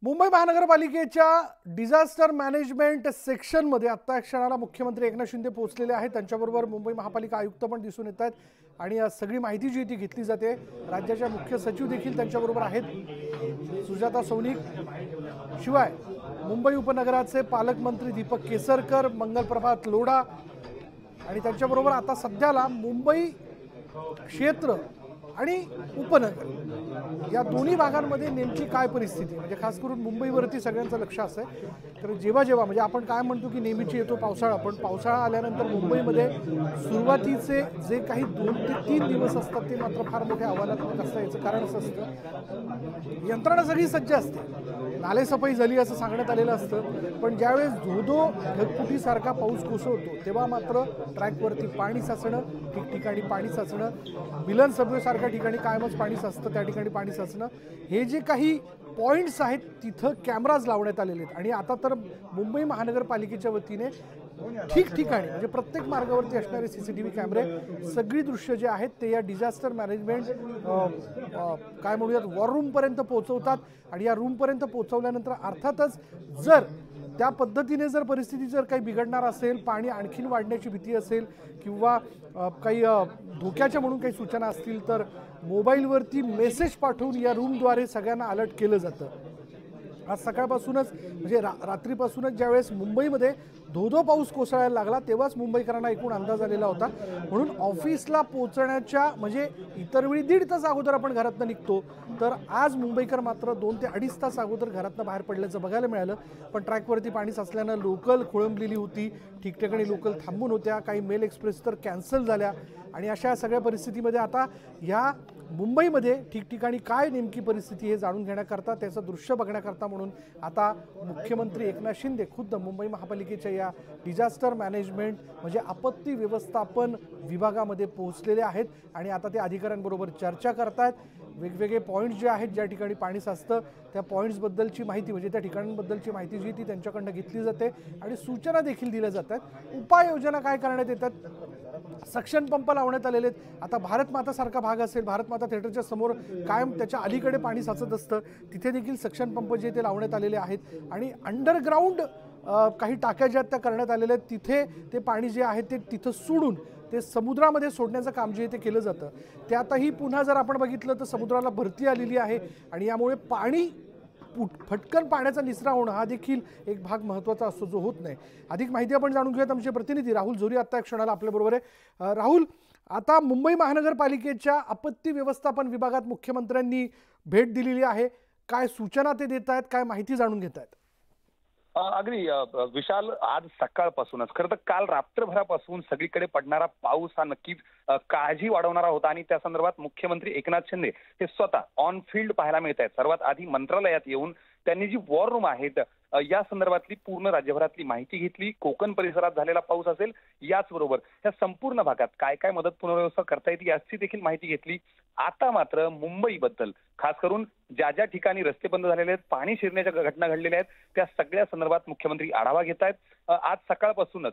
मुंबई महानगरपालिकेच्या disaster management सेक्शनमध्ये आत्ता क्षणाला मुख्यमंत्री एकनाथ शिंदे पोहोचलेले आहेत। त्यांच्याबरोबर मुंबई महापालिका आयुक्त पण दिसून येत आहेत आणि सगळी माहिती जी ती घेतली जाते। राज्याच्या मुख्य सचिव देखील त्यांच्याबरोबर आहेत, सुजाता सौनिक। शिवाय मुंबई उपनगराचे पालकमंत्री दीपक केसरकर, मंगलप्रभात लोढा आणि त्यांच्याबरोबर आता सध्याला मुंबई क्षेत्र आणि उपनगर या दोन्ही भागांमध्ये नेमकी काय परिस्थिती, म्हणजे खास करून मुंबईवरती सगळ्यांचं लक्ष असतं। तर जेव्हा जेव्हा म्हणजे आपण काय म्हणतो की नेहमीची येतो पावसाळा, पण पावसाळा आल्यानंतर मुंबईमध्ये सुरुवातीचे जे काही 2 ते 3 दिवस असतात ते मात्र फार मोठे आव्हानात्मक असतात। याचं कारण असं असतं, यंत्रणा सगळी सज्ज असते, नालेसफाई झाली असं सांगण्यात आलेलं असतं, पण ज्यावेळेस धोधो ढगफुटीसारखा पाऊस कोसळतो तेव्हा मात्र ट्रॅकवरती पाणी साचणं, ठिकठिकाणी पाणी साचणं, मिलन सबवेसारख्या ठिकाणी कायमच पाणी साचतं, त्या ठिकाणी पाणी साचणं, हे जे काही पॉईंट्स आहेत तिथं कॅमेराज लावण्यात आलेले आहेत। आणि आता तर मुंबई महानगरपालिकेच्या वतीने ठिकठिकाणी म्हणजे प्रत्येक मार्गावरती असणारे CCTV कॅमेरे, सगळी दृश्य जे आहेत ते या डिझास्टर मॅनेजमेंट काय म्हणूयात वॉर रूमपर्यंत पोहोचवतात। आणि या रूमपर्यंत पोहोचवल्यानंतर अर्थातच जर त्या पद्धतीने जर परिस्थिती जर काही बिघडणार असेल, पाणी आणखीन वाढण्याची भीती असेल किंवा काही धोक्याच्या म्हणून काही सूचना असतील तर मोबाईलवरती मेसेज पाठवून या रूमद्वारे सगळ्यांना अलर्ट केलं जातं। आज सकाळपासूनच म्हणजे रात्रीपासूनच ज्यावेळेस मुंबईमध्ये धोधो पाऊस कोसळायला लागला तेव्हाच मुंबईकरांना एकूण अंदाज आलेला होता, म्हणून ऑफिसला पोहोचण्याच्या म्हणजे इतर वेळी 1.5 तास अगोदर आपण घरातनं निघतो, तर आज मुंबईकर मात्र 2 ते 2.5 तास अगोदर घरातनं बाहेर पडल्याचं बघायला मिळालं। पण ट्रॅकवरती पाणी साचल्यानं लोकल खोळंबलेली होती, ठिकठिकाणी लोकल थांबून होत्या, काही मेल एक्सप्रेस तर कॅन्सल झाल्या। आणि अशा सगळ्या परिस्थितीमध्ये आता या मुंबईमध्ये ठिकठिकाणी काय नेमकी परिस्थिती हे जाणून घेण्याकरता, त्याचं दृश्य बघण्याकरता म्हणून आता मुख्यमंत्री एकनाथ शिंदे खुद्द मुंबई महापालिकेच्या या डिझास्टर मॅनेजमेंट म्हणजे आपत्ती व्यवस्थापन विभागामध्ये पोहोचलेले आहेत आणि आता ते अधिकाऱ्यांबरोबर चर्चा करतायत। वेगवेगळे पॉईंट्स जे आहेत ज्या ठिकाणी पाणी साचतं त्या पॉईंट्सबद्दलची माहिती म्हणजे त्या ठिकाणांबद्दलची माहिती जी ती त्यांच्याकडनं घेतली जाते आणि सूचना देखील दिल्या जातात। उपाययोजना काय करण्यात येतात, सक्शन पंप लावण्यात आलेले आहेत। आता भारत माता सारखा भाग असेल, भारत माता थिएटरच्या समोर कायम त्याच्या अलीकडे पाणी साचत असतं, तिथे देखील सक्शन पंप जे ते लावण्यात आलेले आहेत आणि अंडरग्राऊंड काही टाक्या ज्या त्या करण्यात आलेल्या आहेत, तिथे ते पाणी जे आहे ते तिथं सोडून ते समुद्रामध्ये सोडण्याचं काम जे ते केलं जातं। त्यातही पुन्हा जर आपण बघितलं तर समुद्राला भरती आलेली आहे आणि यामुळे पाणी फटकन पाण्याचा निचरा होणं हा देखील एक भाग महत्त्वाचा असतो जो होत नाही। अधिक माहिती आपण जाणून घेऊयात, आमचे प्रतिनिधी राहुल झोरी आता एक क्षणाला आपल्याबरोबर आहे। राहुल, आता मुंबई महानगरपालिकेच्या आपत्ती व्यवस्थापन विभागात मुख्यमंत्र्यांनी भेट दिलेली आहे, काय सूचना ते देत आहेत, काय माहिती जाणून घेत आहेत? अगदी विशाल, आज सकाळपासूनच खरं तर काल रात्रभरापासून सगळीकडे पडणारा पाऊस हा नक्कीच काळजी वाढवणारा होता आणि त्या संदर्भात मुख्यमंत्री एकनाथ शिंदे हे स्वतः ऑन फील्ड पाहायला मिळत आहेत। सर्वात आधी मंत्रालयात येऊन त्यांनी जी वॉर रूम आहेत या संदर्भातली पूर्ण राज्यभरातली माहिती घेतली। कोकण परिसरात झालेला पाऊस असेल, याचबरोबर या संपूर्ण भागात काय काय मदत पुनर्व्यवस्था करता येते याची देखील माहिती घेतली। आता मात्र मुंबईबद्दल खास करून ज्या ज्या ठिकाणी रस्ते बंद झालेले आहेत, पाणी शिरण्याच्या घटना घडलेल्या आहेत, त्या सगळ्या संदर्भात मुख्यमंत्री आढावा घेत आहेत। आज सकाळपासूनच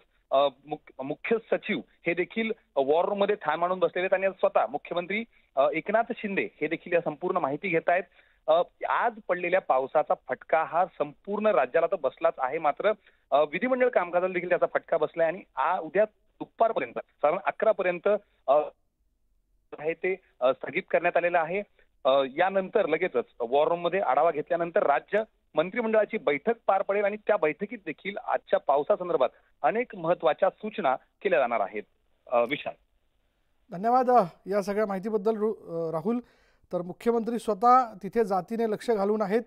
मुख्य सचिव हे देखील वॉर रूम मध्ये ठाण मांडून बसलेले आहेत आणि स्वतः मुख्यमंत्री एकनाथ शिंदे हे देखील या संपूर्ण माहिती घेत आहेत। आज पडलेल्या पावसाचा फटका हा संपूर्ण राज्याला तर बसलाच आहे, मात्र विधिमंडळ कामकाजाला देखील त्याचा फटका बसलाय आणि उद्या दुपारपर्यंत साधारण 11 पर्यंत आहे ते स्थगित करण्यात आलेलं आहे। यानंतर लगेचच वॉर रूम मध्ये आढावा घेतल्यानंतर राज्य मंत्रिमंडळाची बैठक पार पडेल आणि त्या बैठकीत देखील आजच्या पावसासंदर्भात अनेक महत्त्वाच्या सूचना केल्या जाणार आहेत। विशाल, धन्यवाद या सगळ्या माहितीबद्दल राहुल। तर मुख्यमंत्री स्वतः तिथे जातीने लक्ष घालून आहेत।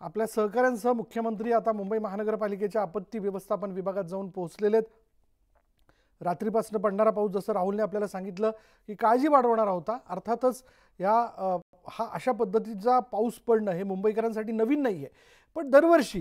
आपल्या सहकाऱ्यांसह मुख्यमंत्री आता मुंबई महानगरपालिकेच्या आपत्ती व्यवस्थापन विभागात जाऊन पोहोचलेले आहेत। रात्रीपासून पडणारा पाऊस जसं राहुलने आपल्याला सांगितलं की काळजी वाढवणारा होता। अर्थातच हा अशा पद्धतीचा पाऊस पडणं हे मुंबईकरांसाठी नवीन नाही आहे, पण दरवर्षी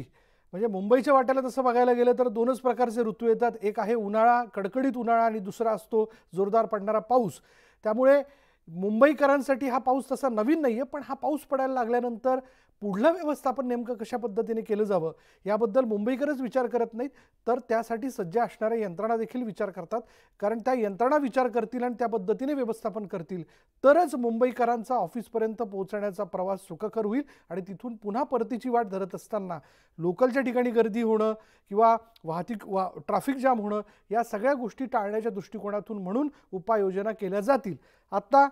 म्हणजे मुंबईच्या वाट्याला तसं बघायला गेलं तर 2च प्रकारचे ऋतू येतात, एक आहे उन्हाळा, कडकडीत उन्हाळा आणि दुसरा असतो जोरदार पडणारा पाऊस। त्यामुळे मुंबईकरांसाठी हा पाऊस तसा नवीन नाहीये, पण हा पाऊस पडायला लागल्यानंतर पुढलं व्यवस्थापन नेमकं कशा पद्धतीने केलं जावं याबद्दल मुंबईकरच विचार करत नाहीत, तर त्यासाठी सज्ज असणाऱ्या यंत्रणा देखील विचार करतात. कारण त्या यंत्रणा विचार करतील आणि त्या पद्धतीने व्यवस्थापन करतील तरच मुंबईकरांचा ऑफिसपर्यंत पोहोचण्याचा प्रवास सुखकर होईल आणि तिथून पुन्हा परतीची वाट धरत असताना लोकलच्या ठिकाणी गर्दी होणं किंवा ट्रॅफिक जाम होणं या सगळ्या गोष्टी टाळण्याच्या दृष्टिकोनातून म्हणून उपाययोजना केल्या जातील. आता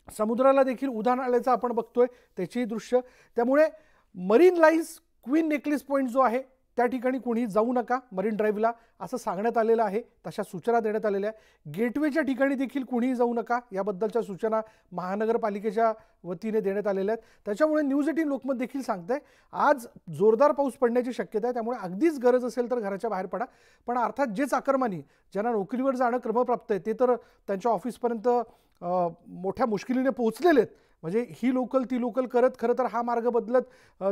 समुद्राला देखील उधाण आल्याचं आपण बघतोय त्याची दृश्य. त्यामुळे marine lines queen necklace point जो आहे त्या ठिकाणी कोणी जाऊ नका मरीन ड्राईव्हला असं सांगण्यात आलेलं आहे, तशा सूचना देण्यात आलेल्या आहे. गेटवेच्या ठिकाणी देखील कोणीही जाऊ नका याबद्दलच्या सूचना महानगरपालिकेच्या वतीने देण्यात आलेल्या आहेत. त्याच्यामुळे न्यूज 18 लोकमत देखील सांगतंय आज जोरदार पाऊस पडण्याची शक्यता आहे. त्यामुळे अगदीच गरज असेल तर घराच्या बाहेर पडा. पण अर्थात जे चाकरमानी ज्यांना नोकरीवर जाणं क्रमप्राप्त आहे ते तर त्यांच्या ऑफिसपर्यंत मोठ्या मुश्किलीने पोहोचलेले आहेत. म्हणजे ही लोकल ती लोकल करत खरं तर हा मार्ग बदलत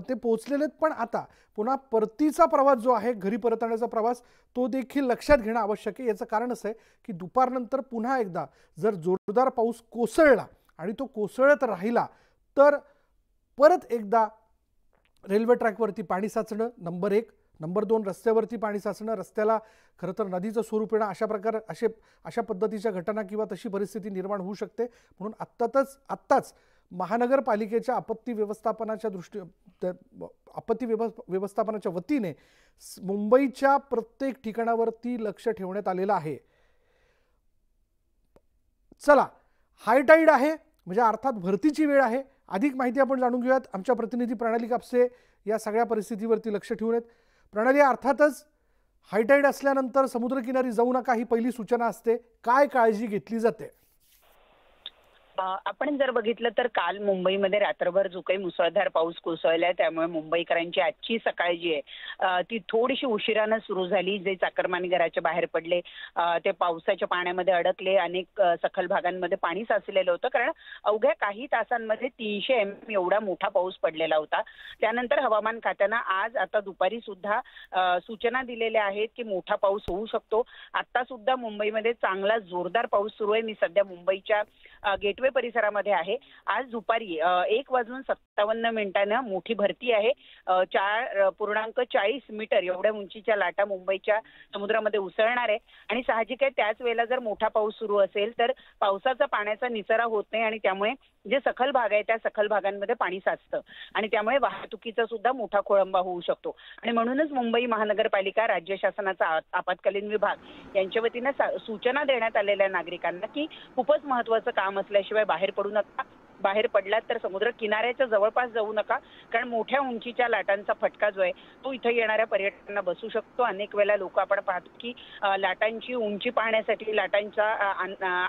ते पोहोचलेले आहेत. पण आता पुन्हा परतीचा प्रवास जो आहे घरी परतण्याचा प्रवास तो देखील लक्षात घेणं आवश्यक आहे. याचं कारण असं आहे की दुपारनंतर पुन्हा एकदा जर जोरदार पाऊस कोसळला आणि तो कोसळत राहिला तर परत एकदा रेल्वे ट्रॅकवरती पाणी साचणं नंबर 1. नंबर 2 रस्त्यावरती पाणी साचणं, रस्त्याला खरं तर नदीचं स्वरूप येणं अशा पद्धतीच्या घटना किंवा तशी परिस्थिती निर्माण होऊ शकते. म्हणून आत्ताच महानगरपालिकेच्या आपत्ती व्यवस्थापनाच्या वतीने मुंबईच्या प्रत्येक ठिकाणावरती लक्ष ठेवण्यात आलेलं आहे. चला, हाय टाईड आहे म्हणजे अर्थात भरतीची वेळ आहे. अधिक माहिती आपण जाणून घेऊयात. आमच्या प्रतिनिधी प्रणाली कापसे या सगळ्या परिस्थितीवरती लक्ष ठेवून आहेत. प्रणाली, अर्थातच हायटाईड असल्यानंतर समुद्रकिनारी जाऊ नका ही पहिली सूचना असते, काय काळजी घेतली जाते? आपण जर बघितलं तर काल मुंबईमध्ये रात्रभर जो काही मुसळधार पाऊस कोसळलाय त्यामुळे मुंबईकरांची आजची सकाळ जी आहे ती थोडीशी उशिरानं सुरू झाली. जे चाकरमानी घराच्या बाहेर पडले ते पावसाच्या पाण्यामध्ये अडकले. अनेक सखल भागांमध्ये पाणी साचलेलं होतं कारण अवघ्या काही तासांमध्ये 300 mm एवढा मोठा पाऊस पडलेला होता. त्यानंतर हवामान खात्यानं आज आता दुपारी सुद्धा सूचना दिलेल्या आहेत की मोठा पाऊस होऊ शकतो. आता सुद्धा मुंबईमध्ये चांगला जोरदार पाऊस सुरू आहे. मी सध्या मुंबईच्या गेटवे परिसरामध्ये आहे. आज दुपारी 1:57 मोठी भरती आहे. 4.40 मीटर एवढ्या उंचीच्या लाटा मुंबईच्या समुद्रामध्ये उसळणार आहे आणि साहजिक आहे त्याच वेळेला जर मोठा पाऊस सुरू असेल तर पावसाचा पाण्याचा निचरा होत नाही आणि त्यामुळे जे सखल भाग आहे त्या सखल भागांमध्ये पाणी साचतं आणि त्यामुळे वाहतुकीचा सुद्धा मोठा खोळंबा होऊ शकतो. आणि म्हणूनच मुंबई महानगरपालिका, राज्य शासनाचा आपत्कालीन विभाग यांच्या वतीनं सूचना देण्यात आलेल्या नागरिकांना की खूपच महत्त्वाचं काम असल्याशिवाय बाहेर पडू नका. बाहेर पडलात तर समुद्र किनाऱ्याच्या जवळपास जाऊ नका कारण मोठ्या उंचीच्या लाटांचा फटका जो आहे तो इथे येणाऱ्या पर्यटकांना बसू शकतो. अनेक वेळेला लोक आपण पाहतो की लाटांची उंची पाहण्यासाठी, लाटांचा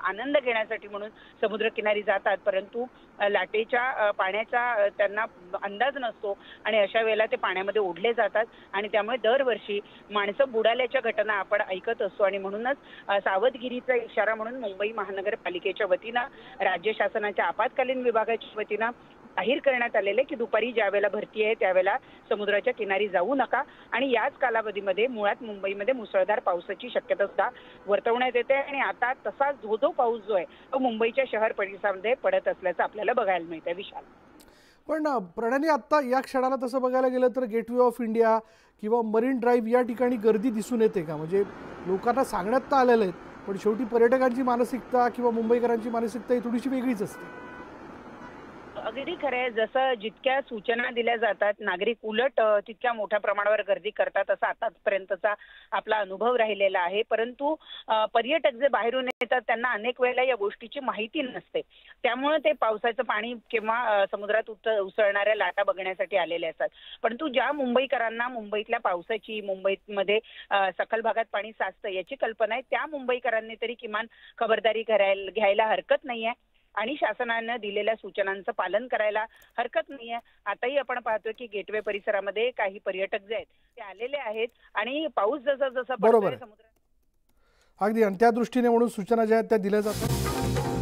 आनंद घेण्यासाठी म्हणून समुद्रकिनारी जातात, परंतु लाटेच्या पाण्याचा त्यांना अंदाज नसतो आणि अशा वेळेला ते पाण्यामध्ये ओढले जातात आणि त्यामुळे दरवर्षी माणसं बुडाल्याच्या घटना आपण ऐकत असतो. आणि म्हणूनच सावधगिरीचा इशारा म्हणून मुंबई महानगरपालिकेच्या वतीनं, राज्य शासनाच्या आपत्कालीन विभागाच्या वतीनं जाहीर करण्यात आलेले की दुपारी ज्या वेळेला भरती आहे त्यावेळेला समुद्राच्या किनारी जाऊ नका. आणि याच कालावधीमध्ये मुळात मुंबईमध्ये मुसळधार पावसाची शक्यता सुद्धा वर्तवण्यात येते आणि आता तसा जो पाऊस जो आहे तो मुंबईच्या शहर परिसरामध्ये पडत असल्याचं आपल्याला बघायला मिळतं. विशाल, पण प्रणाली, आता या क्षणाला तसं बघायला गेलं तर गेटवे ऑफ इंडिया किंवा मरीन ड्राईव्ह या ठिकाणी गर्दी दिसून येते का? म्हणजे लोकांना सांगण्यात तर आलेलं आहे पण शेवटी पर्यटकांची मानसिकता किंवा मुंबईकरांची मानसिकता ही थोडीशी वेगळीच असते. अगदी खरं आहे. जसं जितक्या सूचना दिल्या जातात नागरिक उलट तितक्या मोठ्या प्रमाणावर गर्दी करतात असा आतापर्यंतचा आपला अनुभव राहिलेला आहे. परंतु पर्यटक जे बाहेरून येतात त्यांना अनेक वेळेला या गोष्टीची माहिती नसते. त्यामुळे ते पावसाचं पाणी किंवा समुद्रात उसळणाऱ्या लाटा बघण्यासाठी आलेले असतात. परंतु ज्या मुंबईकरांना मुंबईतल्या पावसाची, मुंबईमध्ये सखल भागात पाणी साचतं याची कल्पना आहे त्या मुंबईकरांनी तरी किमान खबरदारी घ्यायला हरकत नाहीये आणि शासनानं दिलेल्या सूचनांचं पालन करायला हरकत नाहीये. आताही आपण पाहतोय की गेटवे परिसरामध्ये काही पर्यटक जे आहेत ते आलेले आहेत आणि पाऊस जसा बरोबर समुद्रात अगदी आणि त्या दृष्टीने म्हणून सूचना ज्या आहेत त्या दिल्या जातात.